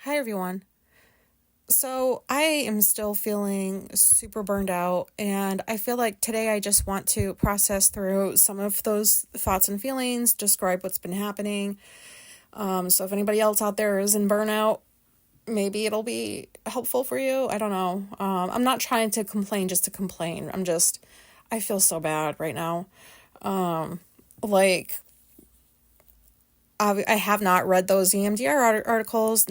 Hi, everyone. So, I am still feeling super burned out, and I feel like today I just want to process through some of those thoughts and feelings, describe what's been happening. So, if anybody else out there is in burnout, maybe it'll be helpful for you. I don't know. I'm not trying to complain just to complain. I feel so bad right now. Like, I have not read those EMDR articles.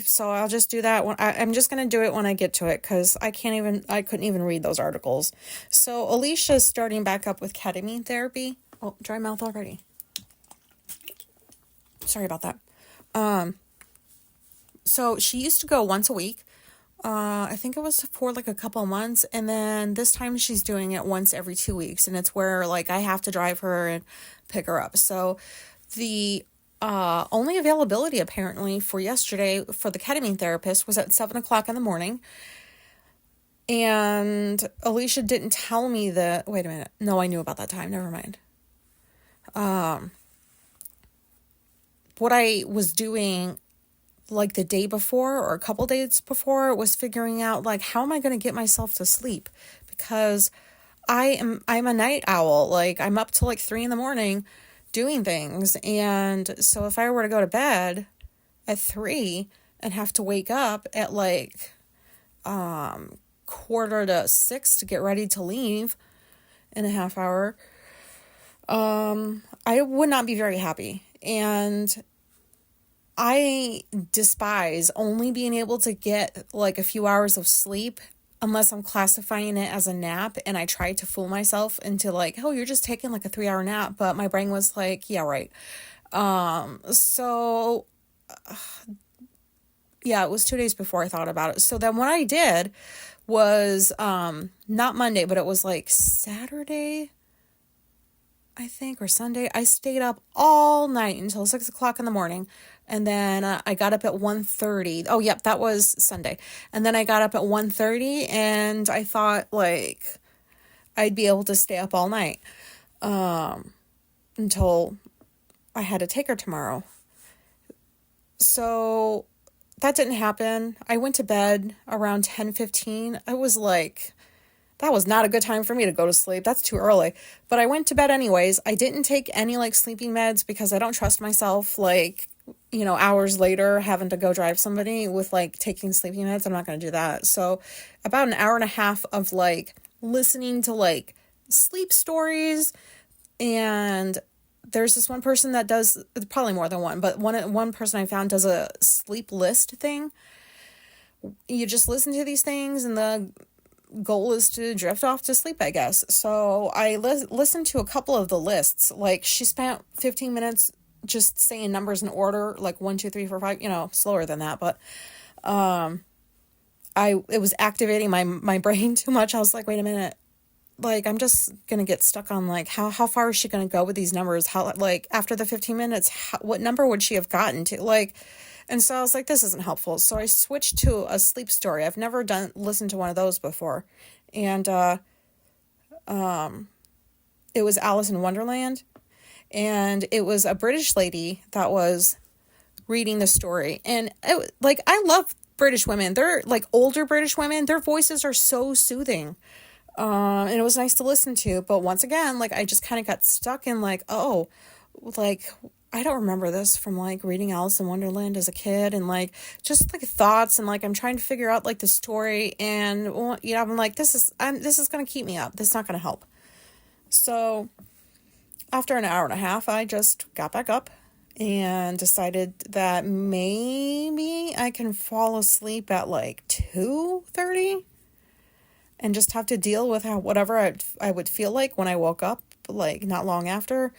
So I'll just do that I'm just going to do it when I get to it, because I couldn't even read those articles. So Alicia's starting back up with ketamine therapy. Oh, dry mouth already. Sorry about that. So she used to go once a week. I think it was for like a couple of months. And then this time she's doing it once every 2 weeks. And it's where like I have to drive her and pick her up. So the only availability apparently for yesterday for the ketamine therapist was at 7:00 in the morning. And Alicia didn't tell me that. Wait a minute. No, I knew about that time. Never mind. What I was doing like the day before or a couple days before was figuring out like, how am I going to get myself to sleep? Because I'm a night owl. Like I'm up till like 3 a.m. doing things. And so if I were to go to bed at 3 and have to wake up at like 5:45 to get ready to leave in a half hour, I would not be very happy. And I despise only being able to get like a few hours of sleep unless I'm classifying it as a nap. And I tried to fool myself into like, oh, you're just taking like a 3-hour nap. But my brain was like, yeah, right. So yeah, it was 2 days before I thought about it. So then what I did was not Monday, but it was like Saturday, I think, or Sunday. I stayed up all night until 6:00 in the morning. And then I got up at 1:30. Oh, yep, that was Sunday. And then I got up at 1:30 and I thought like I'd be able to stay up all night until I had to take her tomorrow. So that didn't happen. I went to bed around 10:15. I was like, that was not a good time for me to go to sleep. That's too early. But I went to bed anyways. I didn't take any like sleeping meds because I don't trust myself like, hours later having to go drive somebody with like taking sleeping meds. I'm not going to do that. So about an hour and a half of like listening to like sleep stories. And there's this one person that does, probably more than one, but one person I found does a sleep list thing. You just listen to these things and the goal is to drift off to sleep, I guess. So I listened to a couple of the lists. Like she spent 15 minutes just saying numbers in order, like 1, 2, 3, 4, 5, slower than that. But it was activating my brain too much. I was like, wait a minute. Like, I'm just going to get stuck on like, how far is she going to go with these numbers? How, like after the 15 minutes, what number would she have gotten to? Like, and so I was like, this isn't helpful. So I switched to a sleep story. I've never listened to one of those before. And, it was Alice in Wonderland. And it was a British lady that was reading the story. And I love British women. They're like older British women. Their voices are so soothing. And it was nice to listen to. But once again, like I just kind of got stuck in like, oh, like I don't remember this from like reading Alice in Wonderland as a kid, and like just like thoughts, and like I'm trying to figure out like the story, and I'm like, this is going to keep me up. This is not going to help. So after an hour and a half, I just got back up and decided that maybe I can fall asleep at like 2:30 and just have to deal with whatever I would feel like when I woke up, like not long after.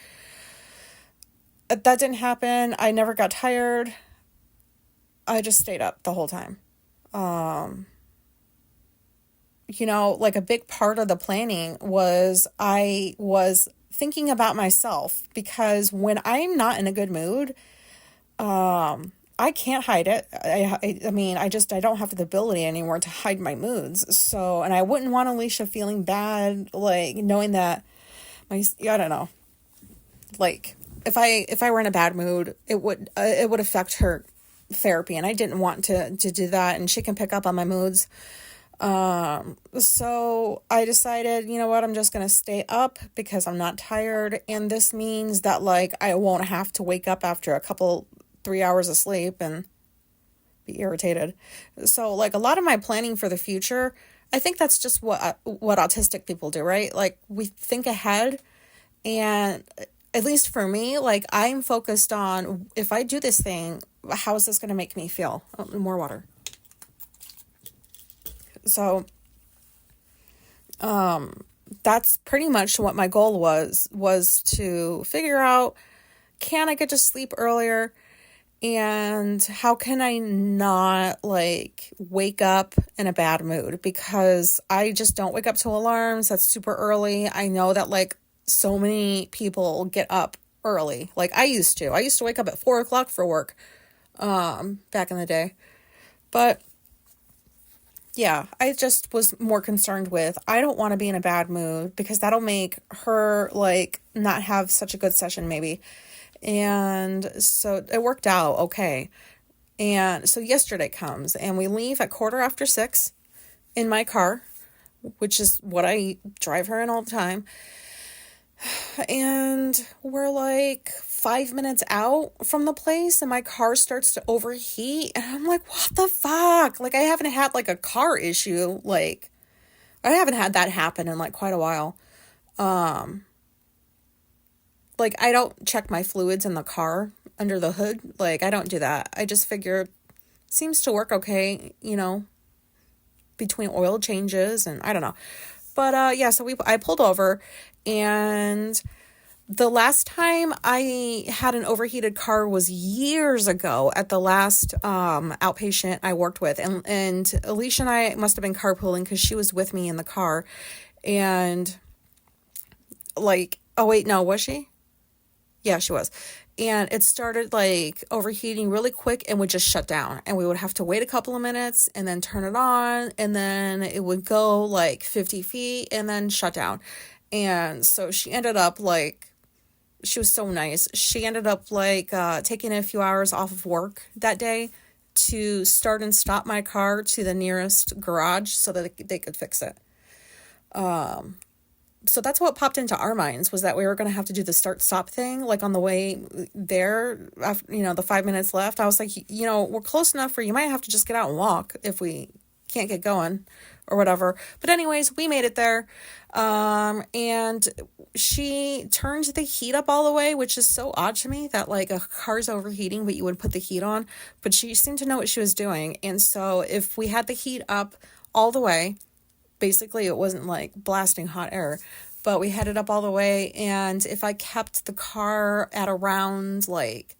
That didn't happen. I never got tired. I just stayed up the whole time. Like a big part of the planning was I was thinking about myself, because when I'm not in a good mood, I can't hide it. I mean, I don't have the ability anymore to hide my moods. So, and I wouldn't want Alicia feeling bad, like knowing that I don't know, like if I were in a bad mood, it would affect her therapy, and I didn't want to do that, and she can pick up on my moods. So I decided, you know what, I'm just going to stay up because I'm not tired. And this means that like, I won't have to wake up after 3 hours of sleep and be irritated. So like a lot of my planning for the future, I think that's just what autistic people do, right? Like we think ahead, and at least for me, like I'm focused on, if I do this thing, how is this going to make me feel? Oh, more water. So, that's pretty much what my goal was to figure out, can I get to sleep earlier? And how can I not like wake up in a bad mood? Because I just don't wake up to alarms. That's super early. I know that like so many people get up early. Like I used to wake up at 4 o'clock for work, back in the day. But yeah, I just was more concerned with, I don't want to be in a bad mood because that'll make her like not have such a good session maybe. And so it worked out okay. And so yesterday comes and we leave at 6:15 in my car, which is what I drive her in all the time. And we're like 5 minutes out from the place and my car starts to overheat. And I'm like, what the fuck? Like I haven't had like a car issue. Like I haven't had that happen in like quite a while. Like I don't check my fluids in the car under the hood. Like I don't do that. I just figure seems to work okay, between oil changes and I don't know. But yeah, so I pulled over, and the last time I had an overheated car was years ago at the last outpatient I worked with. And Alicia and I must have been carpooling because she was with me in the car. And like, oh wait, no, was she? Yeah, she was. And it started like overheating really quick and would just shut down. And we would have to wait a couple of minutes and then turn it on. And then it would go like 50 feet and then shut down. And so she ended up like, she was so nice. She ended up like taking a few hours off of work that day to start and stop my car to the nearest garage so that they could fix it. So that's what popped into our minds, was that we were going to have to do the start stop thing, like on the way there, after, the 5 minutes left. I was like, we're close enough for you might have to just get out and walk if we can't get going or whatever. But anyways, we made it there. And she turned the heat up all the way, which is so odd to me that like a car's overheating, but you would put the heat on, but she seemed to know what she was doing. And so if we had the heat up all the way, basically it wasn't like blasting hot air, but we had it up all the way. And if I kept the car at around like,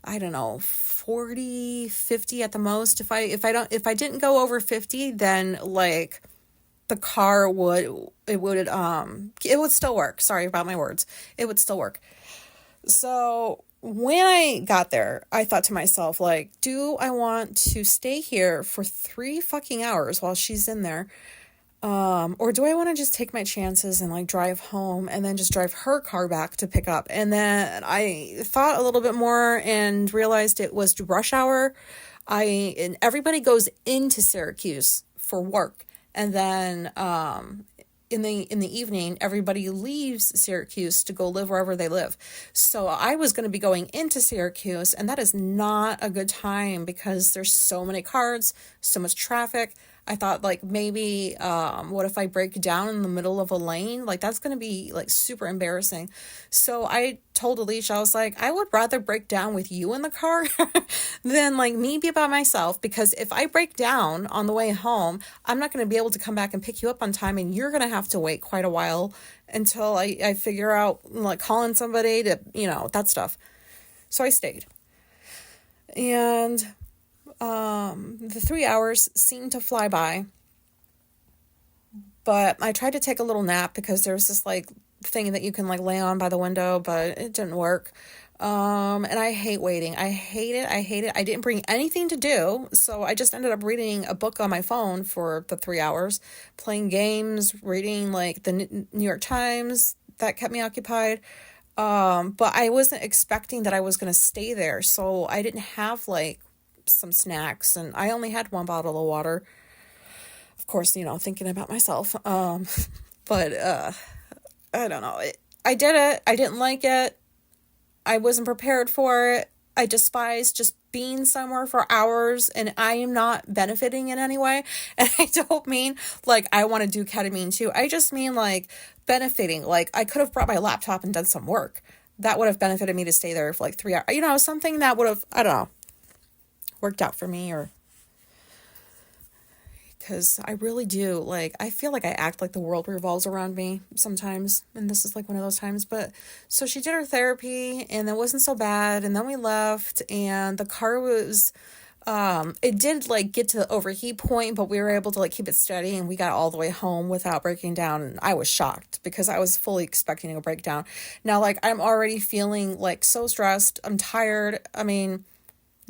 I don't know, 40, 50 at the most, if I didn't go over 50, then like the car would still work. Sorry about my words. It would still work. So when I got there, I thought to myself, like, do I want to stay here for 3 fucking hours while she's in there? Or do I want to just take my chances and like drive home and then just drive her car back to pick up? And then I thought a little bit more and realized it was rush hour. And everybody goes into Syracuse for work. And then, in the evening, everybody leaves Syracuse to go live wherever they live. So I was going to be going into Syracuse, and that is not a good time because there's so many cars, so much traffic. I thought like maybe, what if I break down in the middle of a lane? Like that's going to be like super embarrassing. So I told Alicia, I was like, I would rather break down with you in the car than like me be by myself, because if I break down on the way home, I'm not going to be able to come back and pick you up on time, and you're going to have to wait quite a while until I figure out like calling somebody to, that stuff. So I stayed. And the 3 hours seemed to fly by, but I tried to take a little nap because there was this like thing that you can like lay on by the window, but it didn't work. And I hate waiting. I hate it. I didn't bring anything to do, so I just ended up reading a book on my phone for the 3 hours, playing games, reading like the New York Times. That kept me occupied. But I wasn't expecting that I was going to stay there, so I didn't have like some snacks, and I only had one bottle of water. Of course, thinking about myself. But I don't know. I did it. I didn't like it. I wasn't prepared for it. I despise just being somewhere for hours, and I am not benefiting in any way. And I don't mean like I want to do ketamine too. I just mean like benefiting. Like I could have brought my laptop and done some work. That would have benefited me to stay there for like 3 hours. Something that would have, I don't know, worked out for me, or because I really do, like, I feel like I act like the world revolves around me sometimes, and this is like one of those times. But so she did her therapy, and it wasn't so bad, and then we left, and the car was, it did like get to the overheat point, but we were able to like keep it steady, and we got all the way home without breaking down, and I was shocked because I was fully expecting a breakdown. Now, like, I'm already feeling like so stressed, I'm tired, I mean,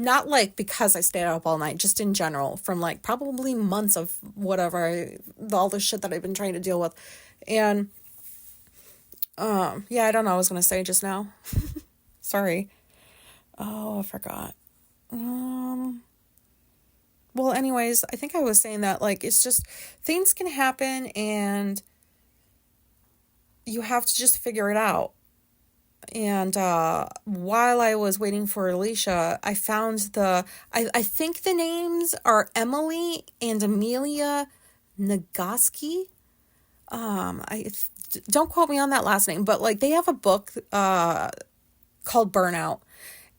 not like because I stayed up all night, just in general, from like probably months of whatever, all the shit that I've been trying to deal with. And, yeah, I don't know what I was going to say just now. Sorry. Oh, I forgot. Well, anyways, I think I was saying that, like, it's just, things can happen and you have to just figure it out. And while I was waiting for Alicia, I found I think the names are Emily and Amelia Nagoski. Don't quote me on that last name, but like they have a book called Burnout,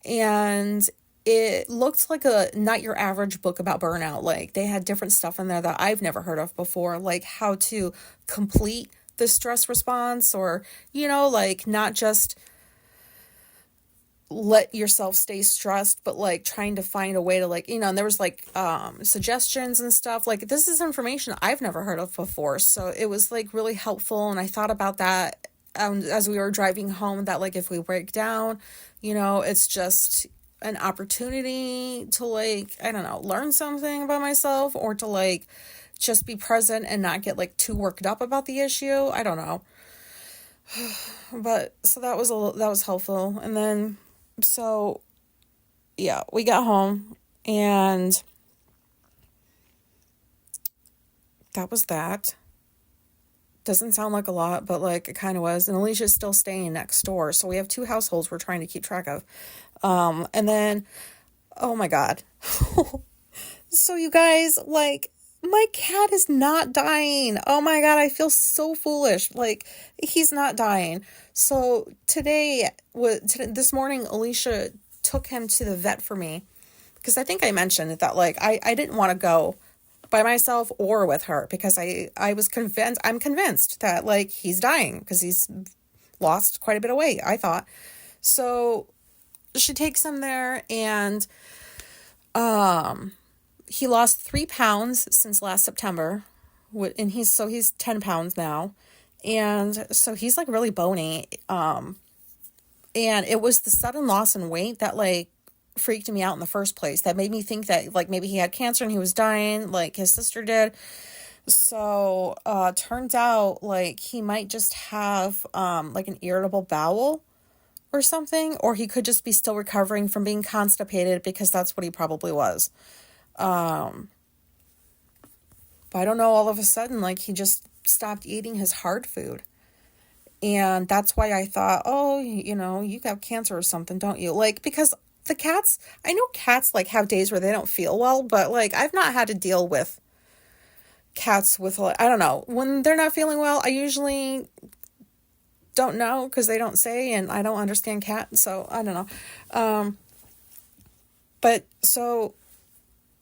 and it looked like a not your average book about burnout. Like they had different stuff in there that I've never heard of before, like how to complete the stress response, or like not just let yourself stay stressed, but like trying to find a way to like, and there was like suggestions and stuff. Like this is information I've never heard of before, so it was like really helpful. And I thought about that as we were driving home, that like if we break down, it's just an opportunity to like, I don't know, learn something about myself, or to like just be present and not get like too worked up about the issue. I don't know. But so that was helpful. And then so yeah, we got home, and that was that. Doesn't sound like a lot, but like it kind of was. And Alicia's still staying next door, so we have 2 households we're trying to keep track of. And then, oh my God. So you guys, like, my cat is not dying. Oh my God, I feel so foolish. Like, he's not dying. So this morning, Alicia took him to the vet for me, because I think I mentioned that, like, I didn't want to go by myself or with her, because I'm convinced that, like, he's dying because he's lost quite a bit of weight, I thought. So she takes him there, and he lost 3 pounds since last September, and he's 10 pounds now, and so he's like really bony. And it was the sudden loss in weight that like freaked me out in the first place, that made me think that like maybe he had cancer and he was dying like his sister did. So turns out like he might just have like an irritable bowel or something, or he could just be still recovering from being constipated, because that's what he probably was. But I don't know, all of a sudden, like, he just stopped eating his hard food. And that's why I thought, oh, you got cancer or something, don't you? Like, because I know cats, like, have days where they don't feel well, but, like, I've not had to deal with cats with, like, I don't know, when they're not feeling well, I usually don't know, because they don't say, and I don't understand cats, so I don't know. But, so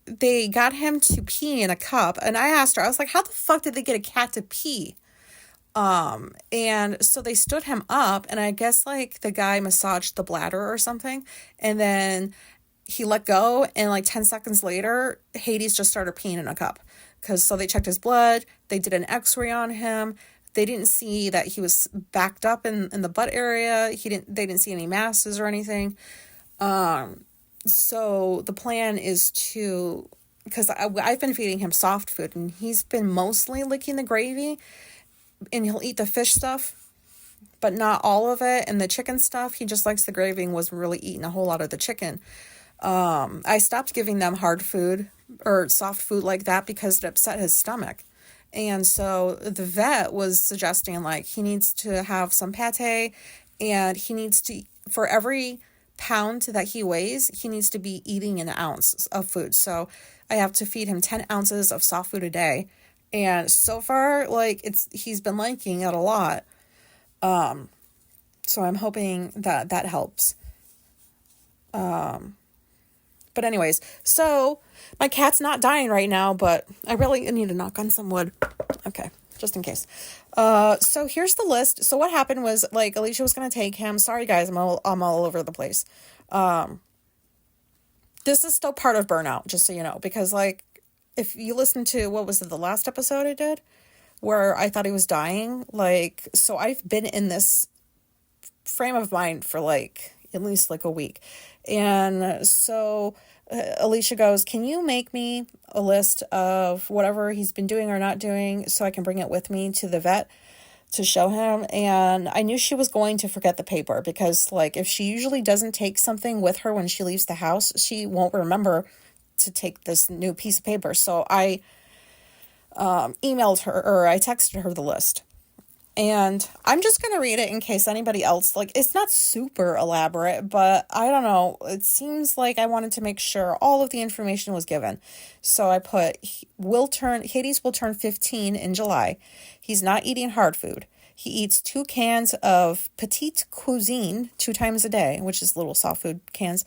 they got him to pee in a cup, and I asked her, I was like, how the fuck did they get a cat to pee? And so they stood him up, and I guess like the guy massaged the bladder or something, and then he let go, and like 10 seconds later, Hades just started peeing in a cup. So they checked his blood, they did an x-ray on him, they didn't see that he was backed up in the butt area, they didn't see any masses or anything. So the plan is to, because I've been feeding him soft food, and he's been mostly licking the gravy, and he'll eat the fish stuff, but not all of it, and the chicken stuff, he just likes the gravy and wasn't really eating a whole lot of the chicken. I stopped giving them hard food or soft food like that because it upset his stomach. And so the vet was suggesting like he needs to have some pate, and he needs to, for every pound that he weighs, he needs to be eating an ounce of food. So I have to feed him 10 ounces of soft food a day. And so far, like he's been liking it a lot. So I'm hoping that that helps. But anyways, so my cat's not dying right now, but I really need to knock on some wood. Okay, just in case. So here's the list. So what happened was, like, Alicia was going to take him. Sorry, guys, I'm all over the place. This is still part of Burnout, just so you know, because, like, if you listen to, what was it, the last episode I did, where I thought he was dying, like, so I've been in this frame of mind for, like, at least, like, a week. And so Alicia goes, can you make me a list of whatever he's been doing or not doing so I can bring it with me to the vet to show him? And I knew she was going to forget the paper because, like, if she usually doesn't take something with her when she leaves the house, she won't remember to take this new piece of paper. So I emailed her, or I texted her the list. And I'm just going to read it in case anybody else, like, it's not super elaborate, but I don't know. It seems like I wanted to make sure all of the information was given. So I put, Hades will turn 15 in July. He's not eating hard food. He eats 2 cans of petite cuisine 2 times a day, which is little soft food cans.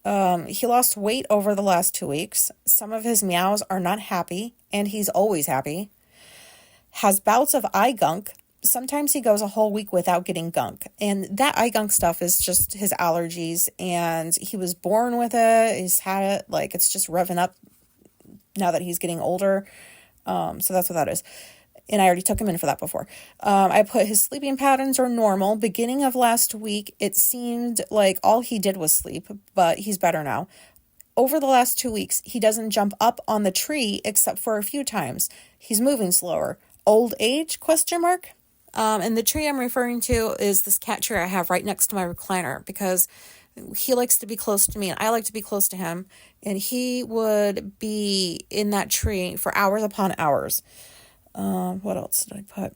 He lost weight over the last 2 weeks. Some of his meows are not happy, and he's always happy. Has bouts of eye gunk. Sometimes he goes a whole week without getting gunk. And that eye gunk stuff is just his allergies. And he was born with it. He's had it. Like, it's just revving up now that he's getting older. So that's what that is. And I already took him in for that before. I put his sleeping patterns are normal. Beginning of last week, it seemed like all he did was sleep. But he's better now. Over the last 2 weeks, he doesn't jump up on the tree except for a few times. He's moving slower. Old age, question mark? And the tree I'm referring to is this cat tree I have right next to my recliner because he likes to be close to me and I like to be close to him. And he would be in that tree for hours upon hours. What else did I put?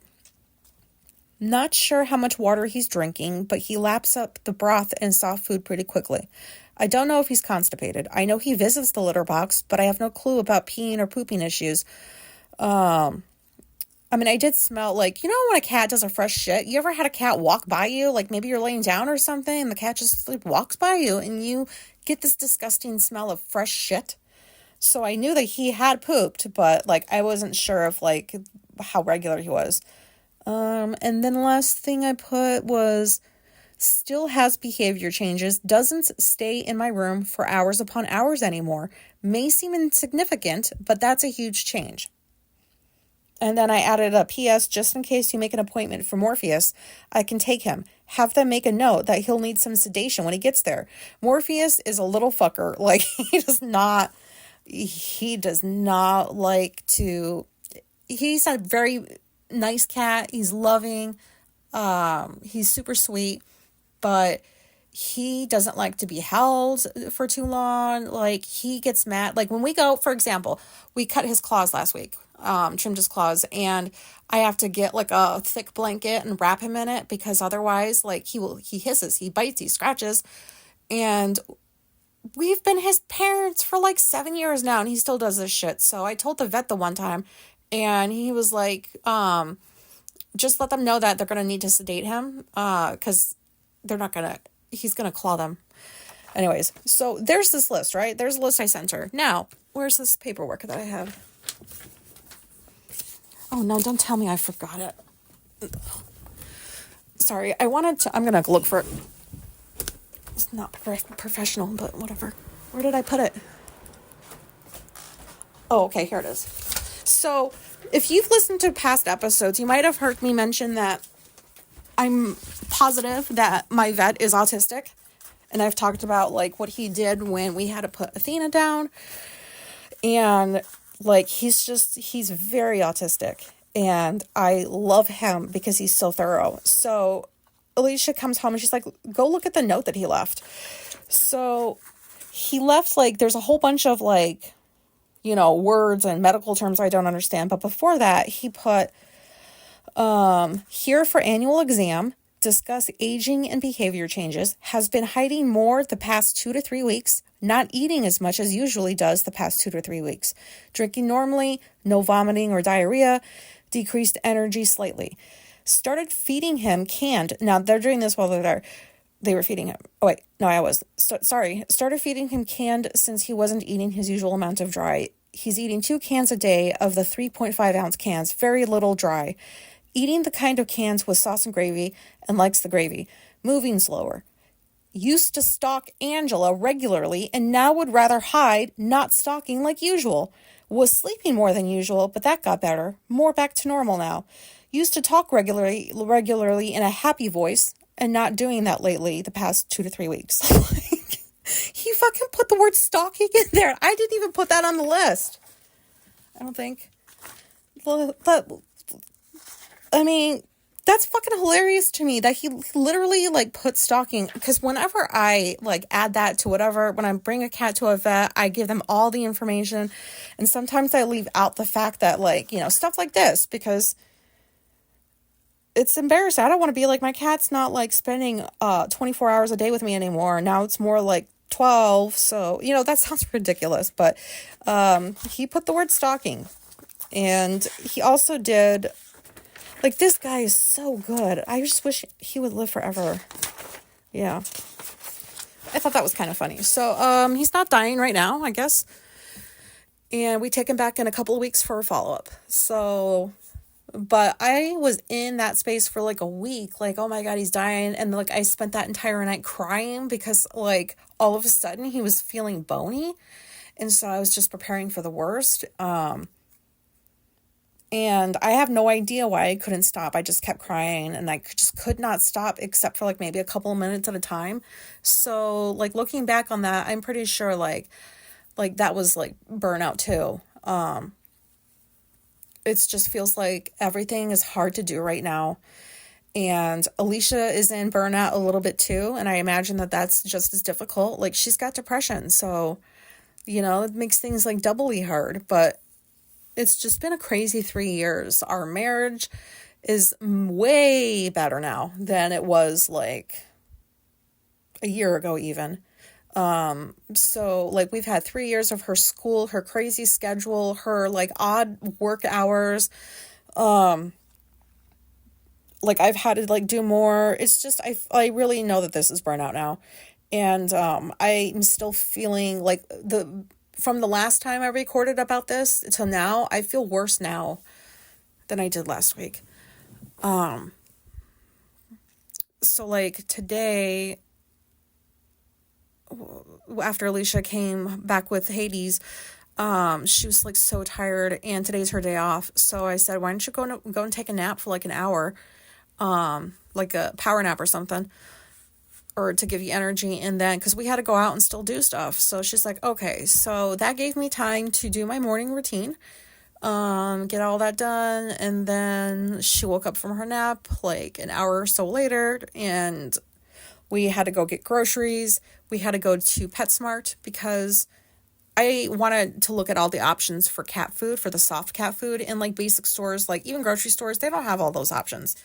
Not sure how much water he's drinking, but he laps up the broth and soft food pretty quickly. I don't know if he's constipated. I know he visits the litter box, but I have no clue about peeing or pooping issues. I mean, I did smell, like, you know when a cat does a fresh shit? You ever had a cat walk by you? Like, maybe you're laying down or something, and the cat just like, walks by you, and you get this disgusting smell of fresh shit. So I knew that he had pooped, but, like, I wasn't sure of, like, how regular he was. And then the last thing I put was, still has behavior changes, doesn't stay in my room for hours upon hours anymore. May seem insignificant, but that's a huge change. And then I added a PS, just in case you make an appointment for Morpheus, I can take him. Have them make a note that he'll need some sedation when he gets there. Morpheus is a little fucker. Like, he does not like to, he's a very nice cat. He's loving. He's super sweet, but he doesn't like to be held for too long. Like, he gets mad. Like, when we go, for example, we cut his claws last week. Trimmed his claws, and I have to get like a thick blanket and wrap him in it because otherwise, like, he hisses, he bites, he scratches. And we've been his parents for like 7 years now, and he still does this shit. So I told the vet the one time, and he was like, just let them know that they're gonna need to sedate him, because he's gonna claw them. Anyways, so there's this list, right? There's a list I sent her. Now, where's this paperwork that I have? Oh, no, don't tell me I forgot it. Sorry, I'm going to look for it. It's not professional, but whatever. Where did I put it? Oh, okay, here it is. So, if you've listened to past episodes, you might have heard me mention that I'm positive that my vet is autistic. And I've talked about, like, what he did when we had to put Athena down. And, like, he's very autistic, and I love him because he's so thorough. So Alicia comes home and she's like, go look at the note that he left. So he left, like, there's a whole bunch of, like, words and medical terms I don't understand. But before that, he put, here for annual exam, discuss aging and behavior changes, has been hiding more the past 2 to 3 weeks, not eating as much as usually does the past 2 to 3 weeks, drinking normally, no vomiting or diarrhea, decreased energy slightly. Started feeding him canned. Now, they're doing this while they're there. They were feeding him. Oh, wait. No, I was. Sorry. Started feeding him canned since he wasn't eating his usual amount of dry. He's eating 2 cans a day of the 3.5-ounce cans. Very little dry. Eating the kind of cans with sauce and gravy and likes the gravy. Moving slower. Used to stalk Angela regularly and now would rather hide, not stalking like usual. Was sleeping more than usual, but that got better. More back to normal now. Used to talk regularly in a happy voice, and not doing that lately the past 2 to 3 weeks. Like, he fucking put the word stalking in there. I didn't even put that on the list. I don't think. But, I mean, that's fucking hilarious to me that he literally, like, put stalking. Because whenever I, like, add that to whatever, when I bring a cat to a vet, I give them all the information. And sometimes I leave out the fact that, like, stuff like this, because it's embarrassing. I don't want to be like, my cat's not, like, spending 24 hours a day with me anymore. Now it's more like 12. So, that sounds ridiculous. But he put the word stalking. And he also did, like, this guy is so good. I just wish he would live forever. Yeah. I thought that was kind of funny. So he's not dying right now, I guess. And we take him back in a couple of weeks for a follow-up. So, but I was in that space for like a week, like, oh my God, he's dying. And like, I spent that entire night crying because, like, all of a sudden he was feeling bony. And so I was just preparing for the worst. And I have no idea why I couldn't stop. I just kept crying and I just could not stop except for like maybe a couple of minutes at a time. So, like, looking back on that, I'm pretty sure like that was like burnout too. It just feels like everything is hard to do right now. And Alicia is in burnout a little bit too. And I imagine that that's just as difficult. Like, she's got depression. So, it makes things like doubly hard. But it's just been a crazy 3 years. Our marriage is way better now than it was like a year ago even. So like, we've had 3 years of her school, her crazy schedule, her like odd work hours. Like, I've had to like do more. It's just, I really know that this is burnout now. And, I'm still feeling like from the last time I recorded about this till now, I feel worse now than I did last week. So like today, after Alicia came back with Hades, she was like so tired, and today's her day off. So I said, why don't you go and take a nap for like an hour, like a power nap or something, or to give you energy. And then, because we had to go out and still do stuff. So she's like, okay. So that gave me time to do my morning routine, get all that done. And then she woke up from her nap like an hour or so later, and we had to go get groceries. We had to go to PetSmart because I wanted to look at all the options for cat food, for the soft cat food, and like basic stores, like even grocery stores, they don't have all those options.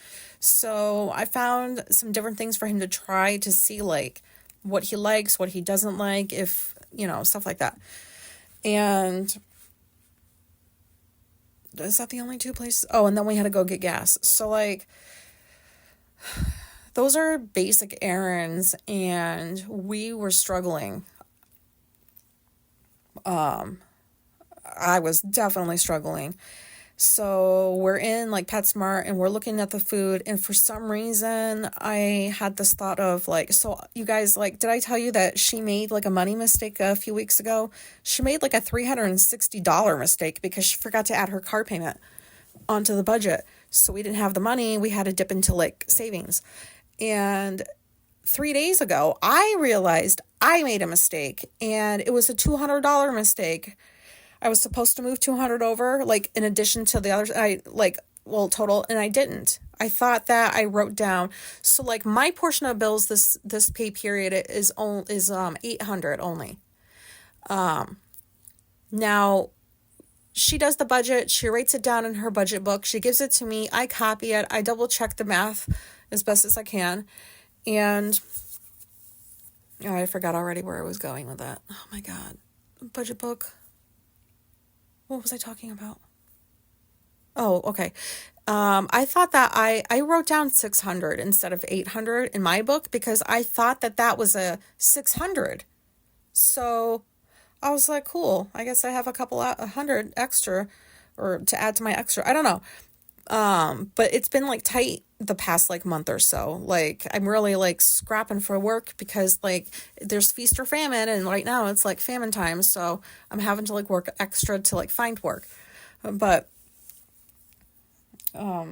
So I found some different things for him to try to see like what he likes, what he doesn't like, if, stuff like that. And is that the only two places? Oh, and then we had to go get gas. So like, those are basic errands, and we were struggling. I was definitely struggling. So we're in like PetSmart and we're looking at the food, and for some reason I had this thought of like, so you guys, like, did I tell you that she made like a money mistake a few weeks ago? She made like a $360 mistake because she forgot to add her car payment onto the budget. So we didn't have the money. We had to dip into like savings. And 3 days ago, I realized I made a mistake, and it was a $200 mistake. I was supposed to move 200 over, like, in addition to the others, total, and I didn't. I thought that I wrote down. So, like, my portion of bills this pay period is 800 only. Now, she does the budget. She writes it down in her budget book. She gives it to me. I copy it. I double check the math as best as I can. And I forgot already where I was going with that. Oh my God. Budget book. What was I talking about? Oh, okay. I thought that I wrote down 600 instead of 800 in my book because I thought that that was a 600. So I was like, cool. I guess I have a hundred extra or to add to my extra. I don't know. But it's been like tight the past like month or so. Like I'm really like scrapping for work because like there's feast or famine and right now it's like famine time. So I'm having to like work extra to like find work. But yeah,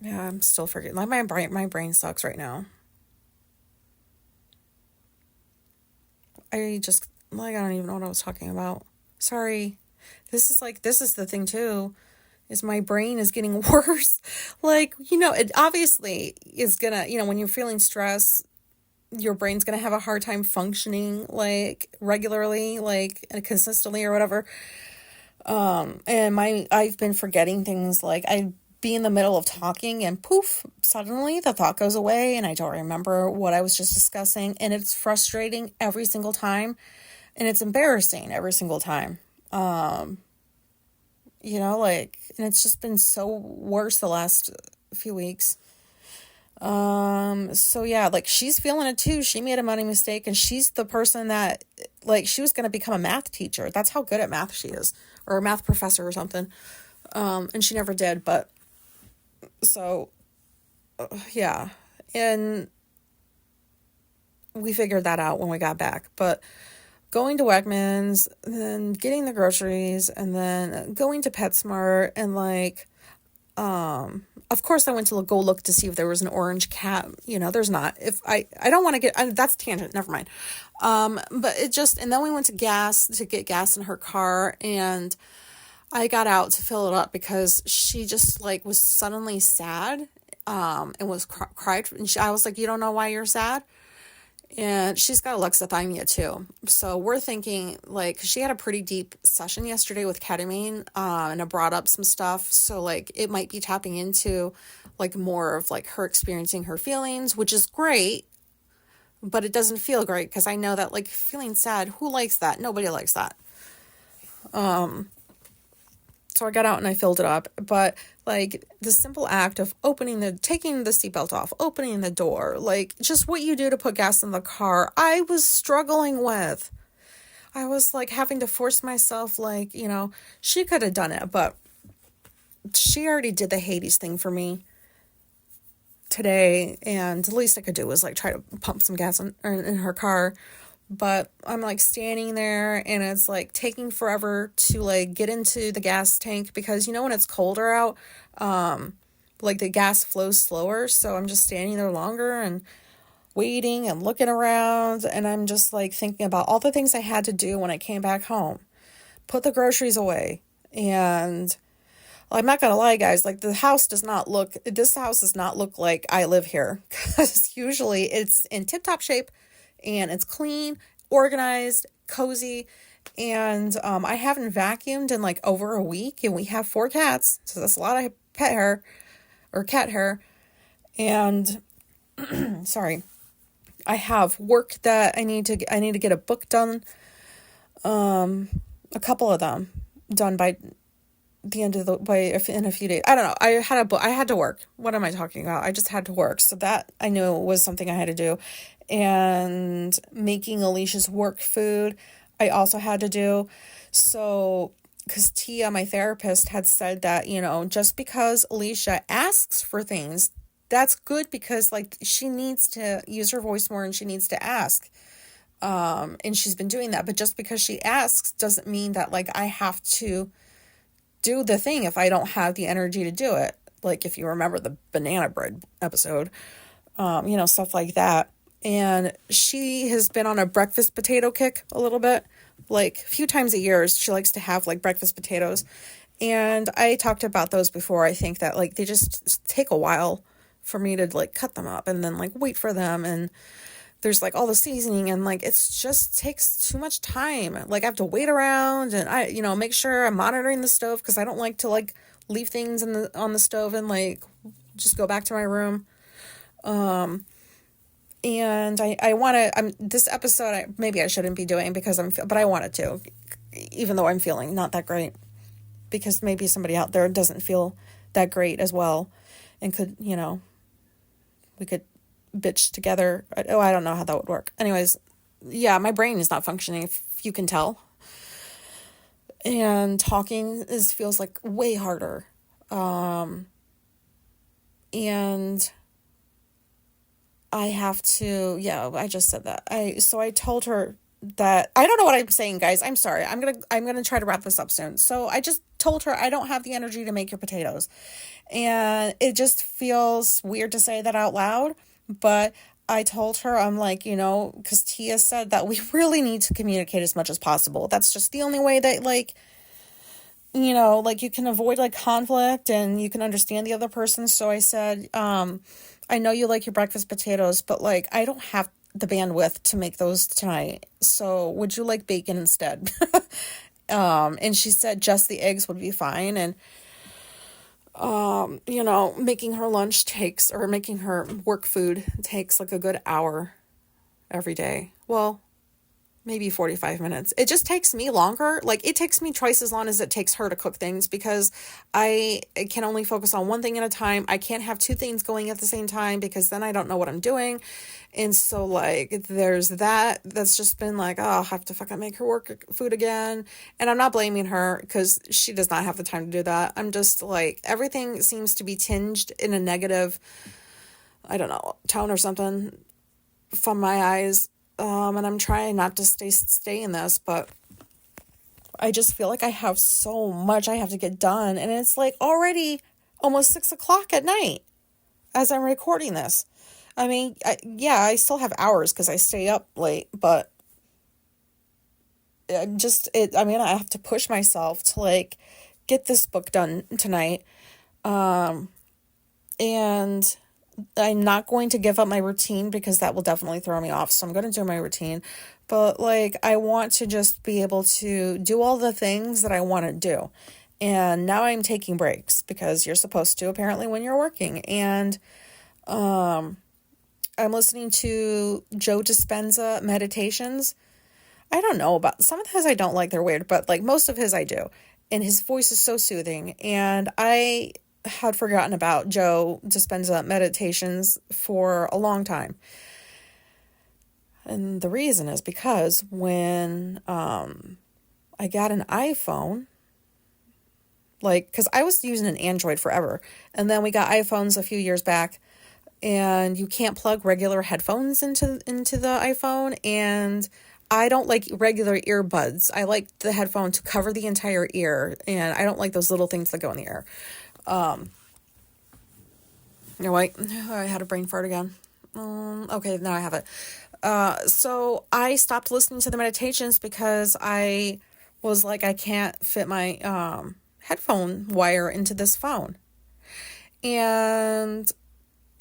I'm still forgetting. Like my brain sucks right now. I don't even know what I was talking about. Sorry. This is the thing too, is my brain is getting worse. Like, it obviously is gonna, when you're feeling stress, your brain's gonna have a hard time functioning like regularly, like consistently or whatever. And I've been forgetting things, like I'd be in the middle of talking and poof, suddenly the thought goes away and I don't remember what I was just discussing, and it's frustrating every single time and it's embarrassing every single time. And it's just been so worse the last few weeks. So yeah, like she's feeling it too. She made a money mistake and she's the person that like she was going to become a math teacher. That's how good at math she is, or a math professor or something. And she never did, but so yeah. And we figured that out when we got back, but going to Wegmans, and then getting the groceries, and then going to PetSmart, and like, of course I went to go look to see if there was an orange cat. There's not. If I don't want to that's tangent, never mind. But and then we went to get gas in her car, and I got out to fill it up because she just like was suddenly sad, and was cried. And I was like, you don't know why you're sad? And she's got alexithymia too. So we're thinking like she had a pretty deep session yesterday with ketamine, and it brought up some stuff. So like it might be tapping into like more of like her experiencing her feelings, which is great, but it doesn't feel great because I know that like feeling sad, who likes that? Nobody likes that. So I got out and I filled it up, but like the simple act of taking the seatbelt off, opening the door, like just what you do to put gas in the car, I was struggling with. I was like having to force myself, like, she could have done it, but she already did the Hades thing for me today. And the least I could do was like try to pump some gas in her car. But I'm like standing there and it's like taking forever to like get into the gas tank because when it's colder out, like the gas flows slower. So I'm just standing there longer and waiting and looking around, and I'm just like thinking about all the things I had to do when I came back home. Put the groceries away. And I'm not gonna lie, guys, like this house does not look like I live here, because usually it's in tip-top shape and it's clean, organized, cozy, and I haven't vacuumed in like over a week, and we have 4 cats, so that's a lot of pet hair or cat hair. And sorry, I have work that I need to get a book done, a couple of them done by the end of in a few days. I don't know. I had to work. What am I talking about? I just had to work. So that I knew was something I had to do. And making Alicia's work food, I also had to do. So, because Tia, my therapist, had said that, just because Alicia asks for things, that's good, because like she needs to use her voice more and she needs to ask. And she's been doing that. But just because she asks doesn't mean that like I have to do the thing if I don't have the energy to do it. Like if you remember the banana bread episode, stuff like that. And she has been on a breakfast potato kick a little bit, like a few times a year. She likes to have like breakfast potatoes. And I talked about those before. I think that like they just take a while for me to like cut them up and then like wait for them. And there's like all the seasoning and like it's just takes too much time. Like I have to wait around and I, make sure I'm monitoring the stove because I don't like to like leave things on the stove and like just go back to my room. And I want to, this episode, maybe I shouldn't be doing but I wanted to, even though I'm feeling not that great, because maybe somebody out there doesn't feel that great as well and could, we could bitch together. Oh, I don't know how that would work. Anyways, yeah, my brain is not functioning, if you can tell. And talking feels like way harder. And I have to, I just said that. So I told her that, I don't know what I'm saying, guys. I'm sorry. I'm going to try to wrap this up soon. So I just told her I don't have the energy to make your potatoes. And it just feels weird to say that out loud, but I told her, I'm like, because Tia said that we really need to communicate as much as possible. That's just the only way that like, like you can avoid like conflict and you can understand the other person. So I said, I know you like your breakfast potatoes, but like, I don't have the bandwidth to make those tonight. So would you like bacon instead? And she said just the eggs would be fine. And, making her lunch making her work food takes like a good hour every day. Well, maybe 45 minutes. It just takes me longer. Like it takes me twice as long as it takes her to cook things because I can only focus on one thing at a time. I can't have two things going at the same time because then I don't know what I'm doing. And so like there's that's just been like, oh, I'll have to fucking make her work food again. And I'm not blaming her because she does not have the time to do that. I'm just like, everything seems to be tinged in a negative, I don't know, tone or something from my eyes. And I'm trying not to stay in this, but I just feel like I have so much I have to get done. And it's like already almost 6:00 at night as I'm recording this. I mean, I still have hours because I stay up late, but I have to push myself to like get this book done tonight. And I'm not going to give up my routine because that will definitely throw me off. So I'm going to do my routine. But like, I want to just be able to do all the things that I want to do. And now I'm taking breaks because you're supposed to apparently when you're working. And I'm listening to Joe Dispenza meditations. I don't know about some of his I don't like, they're weird, but like most of his I do. And his voice is so soothing. And I had forgotten about Joe Dispenza meditations for a long time. And the reason is because when I got an iPhone, like, because I was using an Android forever, and then we got iPhones a few years back, and you can't plug regular headphones into the iPhone, and I don't like regular earbuds. I like the headphone to cover the entire ear, and I don't like those little things that go in the ear. Wait, I had a brain fart again. Okay, now I have it. So I stopped listening to the meditations because I was like, I can't fit my headphone wire into this phone. And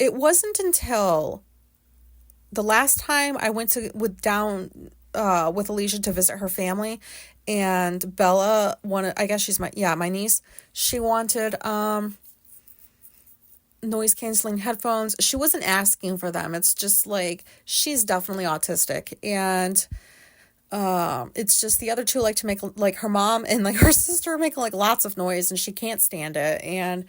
it wasn't until the last time I went with Alicia to visit her family, and Bella wanted, I guess she's my niece. She wanted noise canceling headphones. She wasn't asking for them. It's just like, she's definitely autistic, and it's just the other two like to make, like her mom and like her sister make like lots of noise, and she can't stand it, and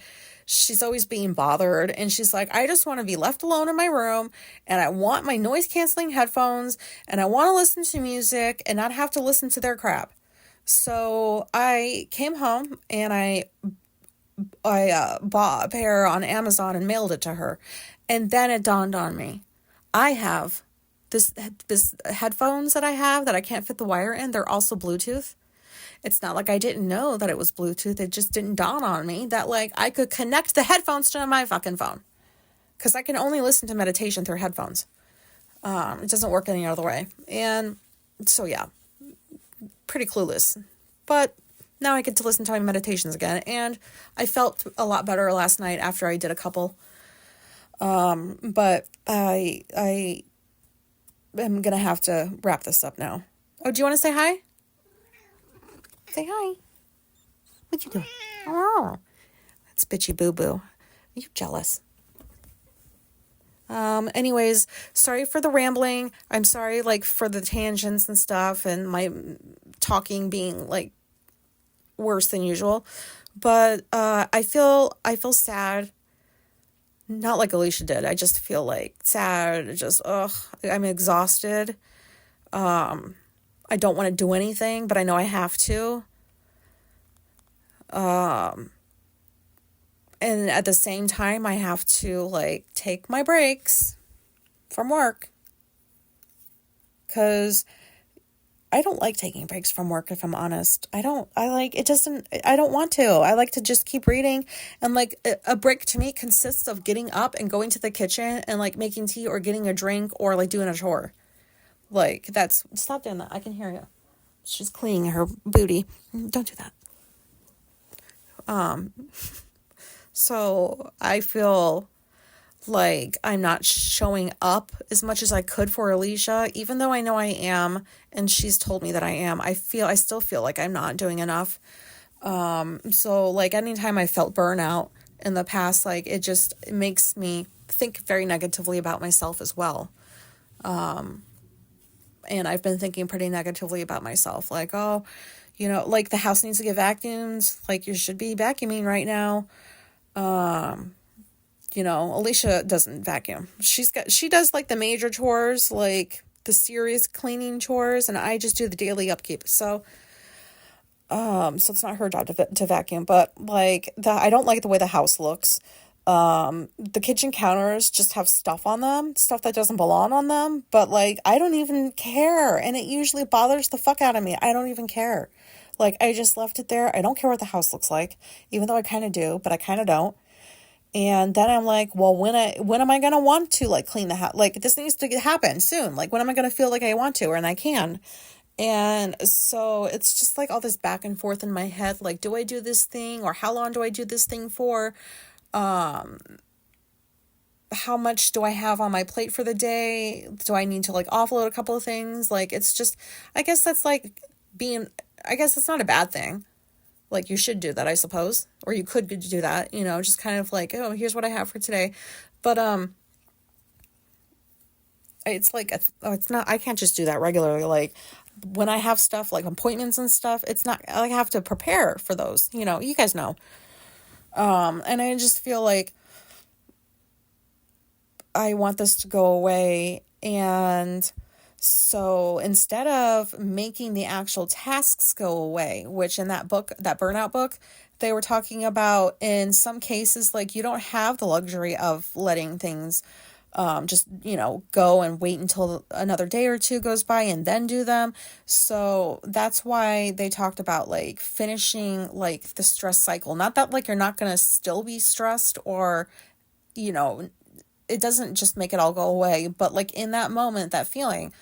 she's always being bothered, and she's like, I just want to be left alone in my room, and I want my noise canceling headphones, and I want to listen to music and not have to listen to their crap. So I came home and I bought a pair on Amazon and mailed it to her. And then it dawned on me, I have this headphones that I have that I can't fit the wire in. They're also Bluetooth. It's not like I didn't know that it was Bluetooth. It just didn't dawn on me that like I could connect the headphones to my fucking phone, because I can only listen to meditation through headphones. It doesn't work any other way. And so, yeah, pretty clueless. But now I get to listen to my meditations again, and I felt a lot better last night after I did a couple. But I I'm going to have to wrap this up now. Oh, do you want to say hi? Say hi. What you doing? Oh, that's bitchy boo-boo. Are you jealous? Anyways, sorry for the rambling. I'm sorry, like, for the tangents and stuff and my talking being, like, worse than usual. But, I feel sad. Not like Alicia did. I just feel, like, sad. Just, I'm exhausted. I don't want to do anything, but I know I have to. And at the same time, I have to, like, take my breaks from work. Because I don't like taking breaks from work, if I'm honest. I don't want to. I like to just keep reading. And, like, a break to me consists of getting up and going to the kitchen and, like, making tea or getting a drink or, like, doing a chore. Like, stop doing that. I can hear you. She's cleaning her booty. Don't do that. So I feel like I'm not showing up as much as I could for Alicia, even though I know I am, and she's told me that I am. I still feel like I'm not doing enough. So, like, anytime I felt burnout in the past, like, it makes me think very negatively about myself as well. And I've been thinking pretty negatively about myself, like, oh, like, the house needs to get vacuumed, like, you should be vacuuming right now. Alicia doesn't vacuum. She does, like, the major chores, like the serious cleaning chores, and I just do the daily upkeep. So it's not her job to vacuum, but, like, I don't like the way the house looks. The kitchen counters just have stuff on them, stuff that doesn't belong on them, but, like, I don't even care, and it usually bothers the fuck out of me. I don't even care. Like, I just left it there. I don't care what the house looks like, even though I kind of do, but I kind of don't. And then I'm like, well, when am I going to want to, like, clean the house? Like, this needs to happen soon. Like, when am I going to feel like I want to, and I can? And so it's just, like, all this back and forth in my head. Like, do I do this thing, or how long do I do this thing for? How much do I have on my plate for the day? Do I need to, like, offload a couple of things? Like, it's just, I guess that's, like, I guess it's not a bad thing. Like, you should do that, I suppose. Or you could do that, just kind of like, oh, here's what I have for today. But, it's like, it's not, I can't just do that regularly. Like, when I have stuff, like appointments and stuff, it's not, I have to prepare for those, you guys know. And I just feel like I want this to go away. And so instead of making the actual tasks go away, which in that book, that Burnout book, they were talking about, in some cases, like, you don't have the luxury of letting things just, go and wait until another day or two goes by and then do them. So that's why they talked about, like, finishing, like, the stress cycle. Not that, like, you're not going to still be stressed, or, it doesn't just make it all go away, but, like, in that moment, that feeling,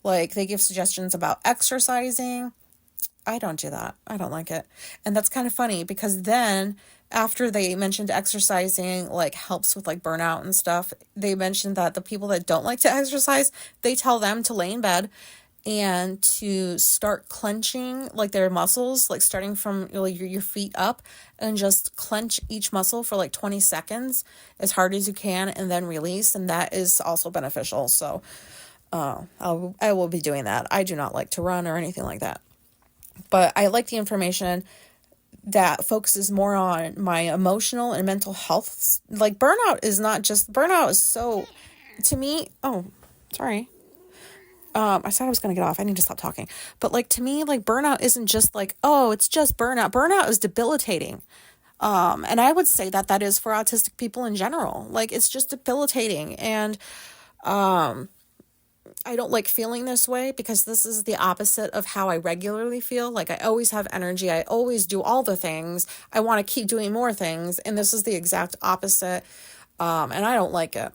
like, they give suggestions about exercising. I don't do that. I don't like it. And that's kind of funny, because then after they mentioned exercising, like, helps with, like, burnout and stuff, they mentioned that the people that don't like to exercise, they tell them to lay in bed and to start clenching, like, their muscles, like, starting from, like, your feet up, and just clench each muscle for, like, 20 seconds as hard as you can, and then release. And that is also beneficial. So I will be doing that. I do not like to run or anything like that, but I like the information that focuses more on my emotional and mental health. Like, burnout is so, to me, oh, sorry. I said I was going to get off. I need to stop talking. But, like, to me, like, burnout isn't just like, oh, it's just burnout. Burnout is debilitating. And I would say that is for autistic people in general. Like, it's just debilitating. And, I don't like feeling this way, because this is the opposite of how I regularly feel. Like, I always have energy. I always do all the things. I want to keep doing more things. And this is the exact opposite. And I don't like it.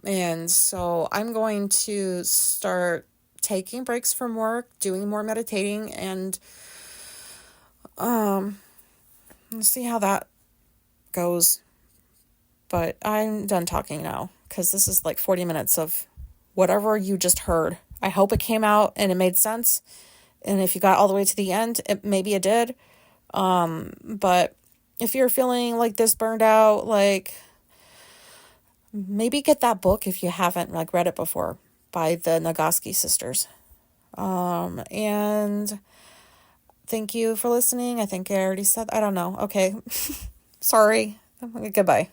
And so I'm going to start taking breaks from work, doing more meditating, and see how that goes. But I'm done talking now, because this is like 40 minutes of whatever you just heard. I hope it came out and it made sense. And if you got all the way to the end, maybe it did. But if you're feeling like this burned out, like maybe get that book if you haven't like read it before by the Nagoski sisters. And thank you for listening. I think I already said, I don't know. Okay. Sorry. Goodbye.